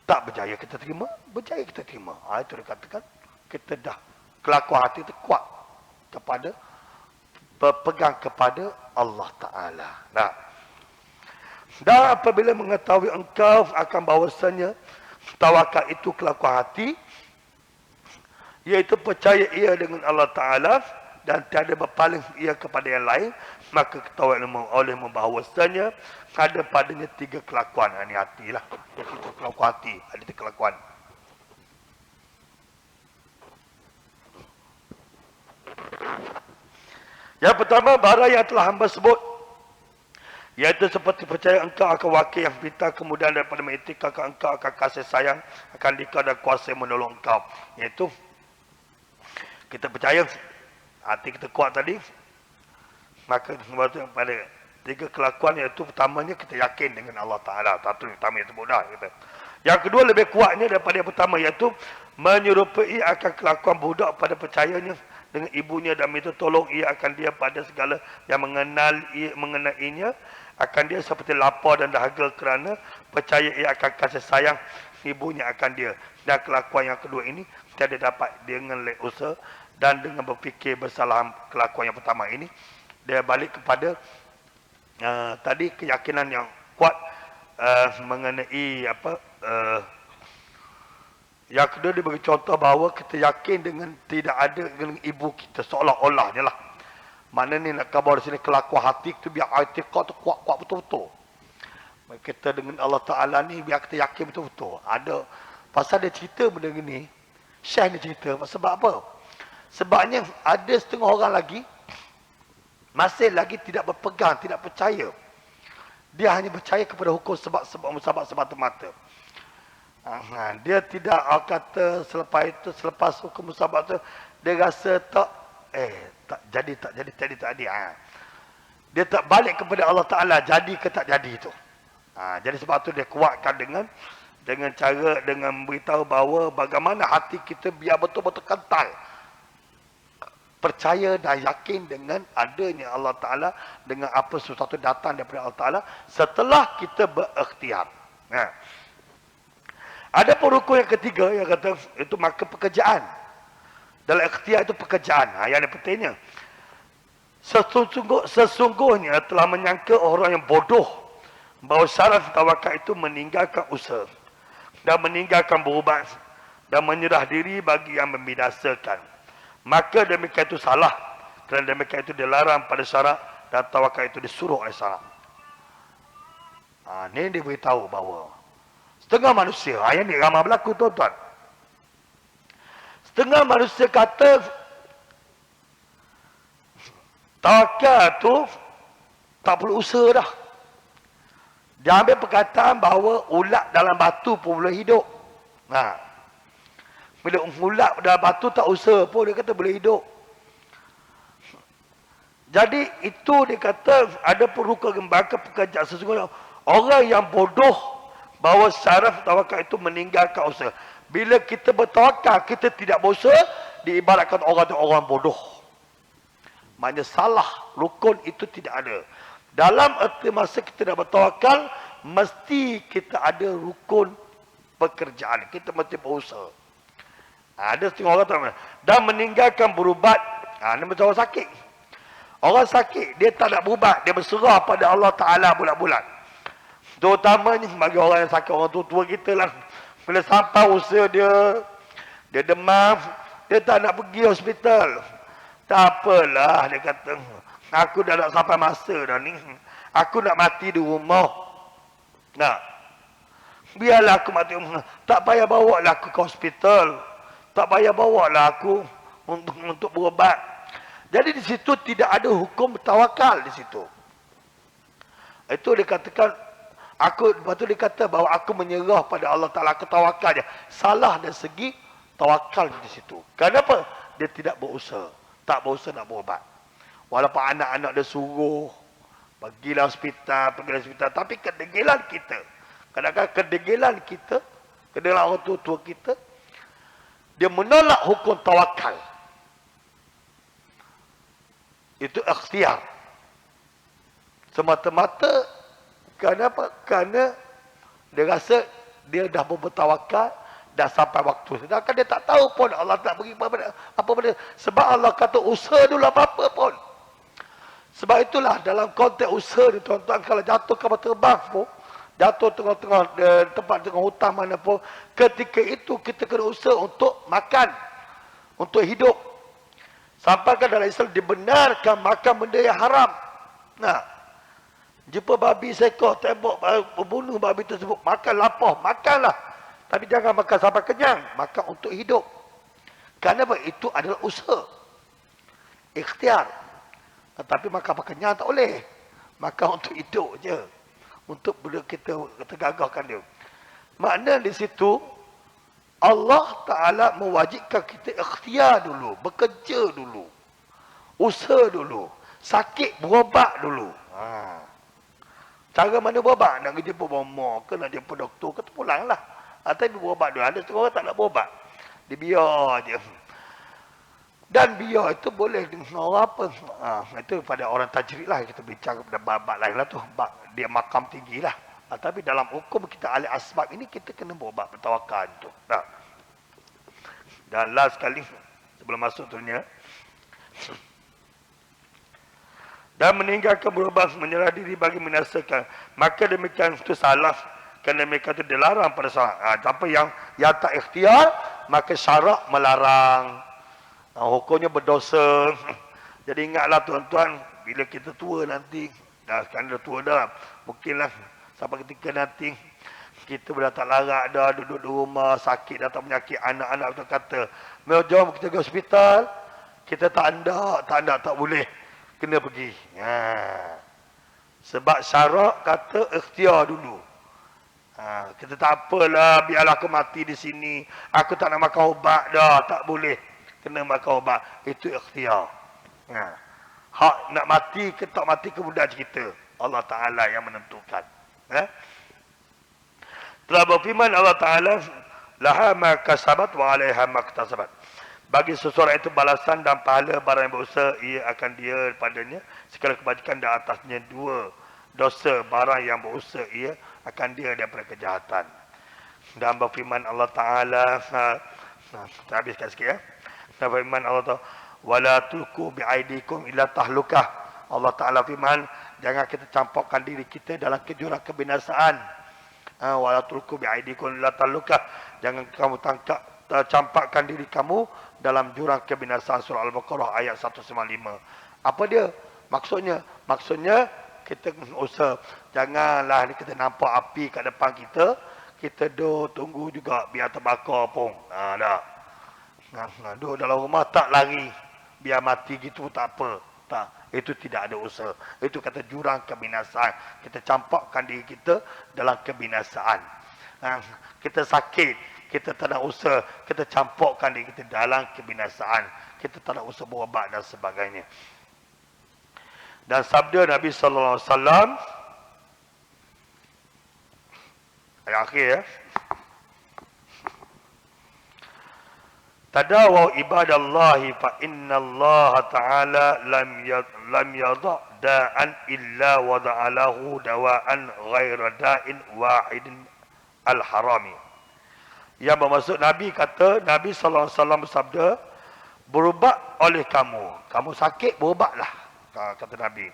Tak berjaya kita terima, berjaya kita terima. Itu dikatakan kita dah kelakuan hati itu kuat kepada berpegang kepada Allah Ta'ala. Nah, dan apabila mengetahui engkau akan bahawasanya tawakal itu kelakuan hati, iaitu percaya ia dengan Allah Ta'ala dan tiada berpaling ia kepada yang lain, maka ketahui oleh bahawasanya ada padanya 3 kelakuan. Ini hatilah. Itu kelakuan hati. Ada 3 kelakuan. Yang pertama, barang yang telah hamba sebut, iaitu seperti percaya engkau akan wakil yang pintar, kemudian daripada mengiktirkan engkau akan kasih sayang, akan dikau dan kuasa menolong engkau. Iaitu, kita percaya, hati kita kuat tadi, maka pada 3 kelakuan, iaitu pertamanya kita yakin dengan Allah Ta'ala. Satu yang pertama yang sebut dah. Yang kedua lebih kuatnya daripada yang pertama, iaitu menyerupai akan kelakuan budak pada percayanya dengan ibunya dan minta tolong ia akan dia pada segala yang mengenainya, akan dia seperti lapar dan dahaga kerana percaya ia akan kasih sayang ibunya akan dia. Dan kelakuan yang kedua ini tiada dapat dengan usaha dan dengan berfikir bersalah. Kelakuan yang pertama ini dia balik kepada tadi keyakinan yang kuat mengenai yang kedua dia bagi contoh bahawa kita yakin dengan tidak ada dengan ibu kita seolah-olahnya lah. Mana ni nak khabar di sini kelakuan hati kita biar i'tiqad tu kuat-kuat betul-betul. Kita dengan Allah Ta'ala ni biar kita yakin betul-betul. Ada pasal dia cerita benda ni, Syekh ni cerita sebab apa? Sebabnya ada setengah orang lagi masih lagi tidak berpegang, tidak percaya. Dia hanya percaya kepada hukum sebab semata-mata. Dia tidak kata selepas hukum musabak tu dia rasa tak jadi. Dia tak balik kepada Allah Ta'ala jadi ke tak jadi itu. Jadi sebab tu dia kuatkan dengan cara dengan memberitahu bahawa bagaimana hati kita biar betul-betul kental percaya dan yakin dengan adanya Allah Ta'ala, dengan apa sesuatu datang daripada Allah Ta'ala setelah kita berikhtiar. Ada pun rukun yang ketiga yang kata itu maka pekerjaan. Dalam ikhtiar itu pekerjaan. Yang pentingnya. Sesungguhnya telah menyangka orang yang bodoh bahawa syarat tawakal itu meninggalkan usaha dan meninggalkan berubat dan menyerah diri bagi yang membinasakan. Maka demikian itu salah. Kerana demikian itu dilarang pada syarat dan tawakal itu disuruh oleh syarat. Ini dia beritahu bahawa setengah manusia, yang ni ramai berlaku tuan-tuan. Setengah manusia kata tawakal tu tak perlu usaha dah. Dia ambil perkataan bahawa ulat dalam batu pun boleh hidup. Bila ulat dalam batu tak usaha pun dia kata boleh hidup. Jadi itu dia kata ada peruka gembaka pekerjaan sesungguhnya orang yang bodoh bahawa syarat tawakal itu meninggalkan usaha. Bila kita bertawakal, kita tidak berusaha, diibaratkan orang bodoh. Maknanya salah, rukun itu tidak ada. Dalam erti masa kita nak bertawakal, mesti kita ada rukun pekerjaan. Kita mesti berusaha. Ada setengah orang tak, dan meninggalkan berubat. Ini macam orang sakit. Orang sakit, dia tak nak berubat, dia berserah pada Allah Ta'ala bulat-bulat. Terutamanya bagi orang yang sakit, orang tua-tua kita lah. Bila sampai usia dia demam, dia tak nak pergi hospital. Tak apalah, dia kata, aku dah nak sampai masa dah ni. Aku nak mati di rumah. Biarlah aku mati di rumah. Tak payah bawa lah aku ke hospital. Tak payah bawa lah aku untuk berubat. Jadi di situ tidak ada hukum tawakal di situ. Itu dikatakan lepas tu dia kata bahawa aku menyerah pada Allah Ta'ala, aku tawakal je. Salah dari segi tawakal di situ. Kenapa? Dia tidak berusaha. Tak berusaha nak berubat. Walaupun anak-anak dia suruh, pergilah hospital. Tapi kedegilan kita. Kadang-kadang kedegilan kita, kedegilan orang tua-tua kita, dia menolak hukum tawakal. Itu ikhtiar. Semata-mata Kenapa? Kerana dia rasa dia dah bertawakal, dah sampai waktu. Sedangkan dia tak tahu pun Allah tak beri apa benda. Sebab Allah kata usaha dulu apa-apa pun. Sebab itulah dalam konteks usaha ni tuan-tuan, kalau jatuh kapal terbang pun, jatuh tengah-tengah tempat tengah hutan mana pun, ketika itu kita kena usaha untuk makan, untuk hidup. Sampai kan dalam Islam dibenarkan makan benda yang haram. Nah, jumpa babi seekor, tembok, membunuh babi tersebut, makan lapar, makanlah. Tapi jangan makan sampai kenyang, makan untuk hidup. Kerana itu adalah usaha, ikhtiar. Tapi makan kenyang tak boleh. Makan untuk hidup je. Untuk kita tergagahkan dia. Makna di situ, Allah Ta'ala mewajibkan kita ikhtiar dulu. Bekerja dulu. Usaha dulu. Sakit, berobat dulu. Cara mana berobat? Nak jumpa bomo ke, nak jumpa doktor ke, pulanglah. Tapi berobat dulu. Ada setengah orang tak nak berobat. Dia biar je. Dan biar itu boleh orang apa. Itu pada orang tajrid lah. Kita bincang pada bab lain lah tu. Dia makam tinggi lah. Tapi dalam hukum kita ahli asbab ini, kita kena berobat bertawakal tu. Dan last sekali, sebelum masuk dunia. Dan meninggalkan berobat, menyerah diri bagi menasihkan. Maka demikian itu salah. Kerana mereka itu dilarang pada syarak. Apa yang tak ikhtiar, maka syarak melarang. Hukumnya berdosa. Jadi ingatlah tuan-tuan, bila kita tua nanti, sekarang dah tua dah, mungkinlah sampai ketika nanti kita dah tak larat dah, duduk di rumah, sakit, datang penyakit, anak-anak kita kata, jom kita ke hospital, kita tak boleh, kena pergi. Sebab syarak kata ikhtiar dulu. Kita tak apalah, biarlah aku mati di sini, aku tak nak makan ubat dah, tak boleh. Kena makan ubat. Itu ikhtiar. Hak nak mati ke tak mati kemudian kita. Allah Ta'ala yang menentukan. Telah berfirman Allah Ta'ala, laha ma kasabat wa alaiha ma iktasabat. Bagi seseorang itu balasan dan pahala barang yang berusaha, ia akan dia padanya segala kebajikan dan atasnya dua dosa barang yang berusaha, ia akan dia daripada kejahatan. Dan berfirman Allah Ta'ala, kita habiskan sikit ya. Dan firman Allah Ta'ala, wala tulku bi'aidikum ila tahlukah. Allah Ta'ala firman, jangan kita campurkan diri kita dalam jurang kebinasaan. Wala tulku bi'aidikum ila tahlukah. Jangan kamu campakkan diri kamu dalam jurang kebinasaan. Surah Al-Baqarah ayat 195. Apa dia? Maksudnya kita usaha. Janganlah kita nampak api kat depan kita, kita tunggu juga biar terbakar pun. Dah. Duduk dalam rumah tak lari, biar mati gitu tak apa. Tak, itu tidak ada usaha. Itu kata jurang kebinasaan. Kita campakkan diri kita dalam kebinasaan. Kita sakit, kita tak nak usaha, kita campakkan diri kita dalam kebinasaan. Kita tak nak usaha berobat dan sebagainya. Dan sabda Nabi sallallahu alaihi wasallam ayat akhir ya. Tadawaw ibadallahi fa innallaha ta'ala lam yadha' da'an illa wada'alahu dawa'an ghaira da'in wahidin al-harami. Yang bermaksud Nabi kata, Nabi sallallahu alaihi wasallam bersabda, berubat oleh kamu. Kamu sakit, berubatlah. Kata Nabi.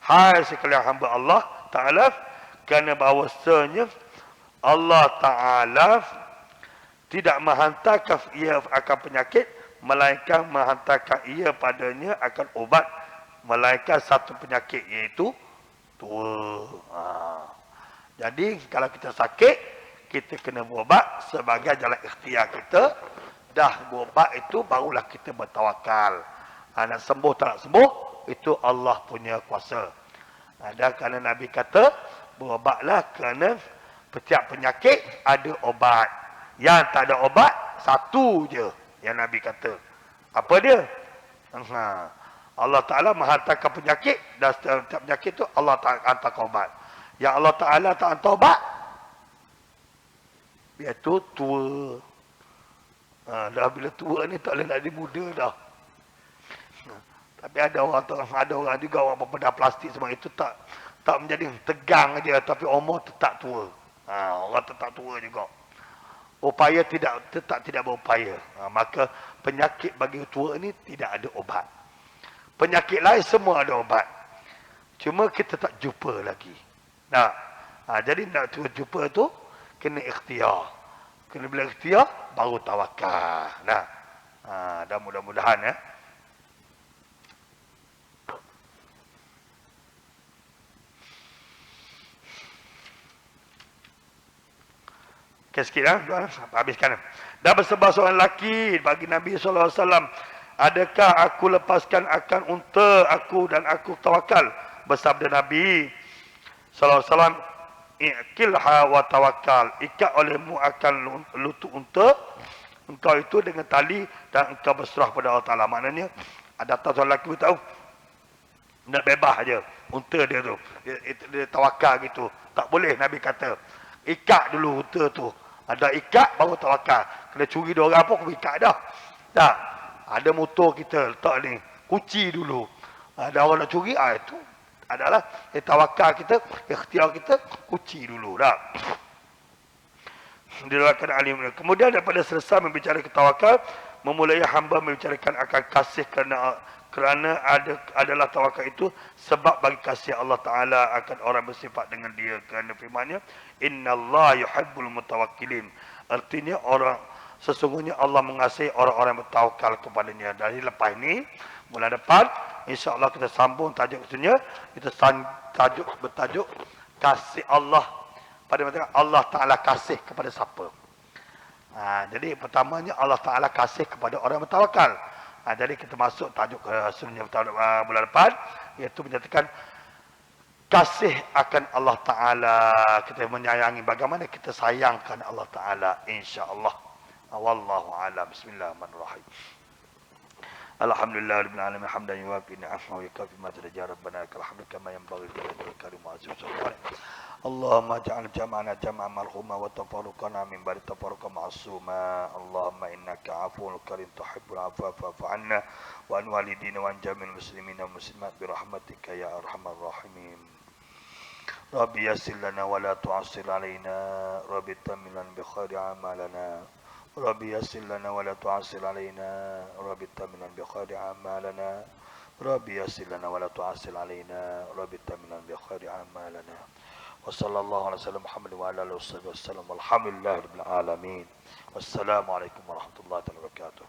Hai sekalian hamba Allah Ta'ala, kerana bahawasanya Allah Ta'ala tidak menghantarkan ia akan penyakit, melainkan menghantarkan ia padanya akan obat, melainkan satu penyakit, iaitu tua. Jadi kalau kita sakit, kita kena berubat sebagai jalan ikhtiar kita. Dah berubat itu barulah kita bertawakal. Nak sembuh tak nak sembuh, itu Allah punya kuasa. Dan kerana Nabi kata, berubatlah kerana setiap penyakit ada obat. Yang tak ada obat, satu je yang Nabi kata. Apa dia? Allah Ta'ala menghantarkan penyakit, dan setiap penyakit tu Allah Ta'ala hantarkan obat. Yang Allah Ta'ala tak hantar obat, iaitu tua. Dah bila tua ni tak boleh nak jadi muda dah. Tapi ada orang juga orang berbedah plastik semua itu tak tak menjadi tegang dia, tapi umur tetap tua. Orang tetap tua juga. Upaya tetap tidak berupaya. Maka penyakit bagi tua ini tidak ada obat. Penyakit lain semua ada obat. Cuma kita tak jumpa lagi. Nah, jadi nak jumpa tu kena ikhtiar. Kena bila ikhtiar baru tawakal. Nah, dan mudah-mudahan ya. Okay, sikit lah. Habiskan. Dan bersebar seorang lelaki bagi Nabi SAW. Adakah aku lepaskan akan unta aku dan aku tawakal? Bersabda Nabi SAW, Ikilha wa tawakal. Ikat olehmu akan lutut unta. Engkau itu dengan tali dan engkau berserah pada Allah Ta'ala. Maknanya, ada datang seorang lelaki tahu. Nak bebas je. Unta dia tu. Dia tawakal gitu. Tak boleh Nabi kata. Ikat dulu unta tu. Ada ikat baru tawakal. Kena curi dia orang pun aku ikat dah. Tak. Ada motor kita letak ni. Kunci dulu. Ada orang nak curi. Itu adalah tawakal kita. Ikhtiar kita. Kunci dulu. Tak. Diriwayatkan alim. Kemudian daripada selesai membicarakan tawakal. Memulai hamba membicarakan akan kasih kerana adalah tawakal itu sebab bagi kasih Allah Ta'ala akan orang bersifat dengan dia. Kerana firmannya, Inna Allah yuhibbul mutawakkilin. Artinya sesungguhnya Allah mengasihi orang-orang bertawakal kepadanya. Dari lepas ini, bulan depan, insya-Allah kita sambung tajuk itunya. Kita bertajuk kasih Allah. Pada mata Allah Ta'ala kasih kepada siapa. Jadi pertamanya Allah Ta'ala kasih kepada orang bertawakal. Jadi kita masuk tajuk sebenarnya bulan depan, iaitu menyatakan kasih akan Allah Ta'ala. Kita menyayangi bagaimana kita sayangkan Allah Ta'ala, insya-Allah. Wallahu a'lam. Bismillahirrahmanirrahim. Alhamdulillah rabbil alamin hamdan yuwafi ni'amahu wa yukafi ma tadajja rabbana lakal hamdu kama yanbaghi li wajhikal karim wa azim sultanik. Allahumma ja'al jam'ana jam'an marhuma wa tafarruqana min ba'di tafarruqan ma'suma. Allahumma innaka 'afuwun karim tuhibbul 'afwa fa'fu 'anna wa an walidina wa an jami'il muslimina wal muslimat bi rahmatika ya arhamar rahimin. Rabbi yassir lana wa la tu'assir 'alaina. Rabbi tammim lana bi khairi a'malana. Rabbi yassir lana wa la tu'assir 'alaina. Rabbi tammim lana bi khairi a'malana. Rabbi yassir lana wa la tu'assir 'alaina. Rabbi tammim lana bi khairi a'malana. Wa sallallahu ala sallam Muhammad wa ala alihi wasallam. Walhamdulillahirabbil alamin. Wassalamualaikum warahmatullahi wabarakatuh.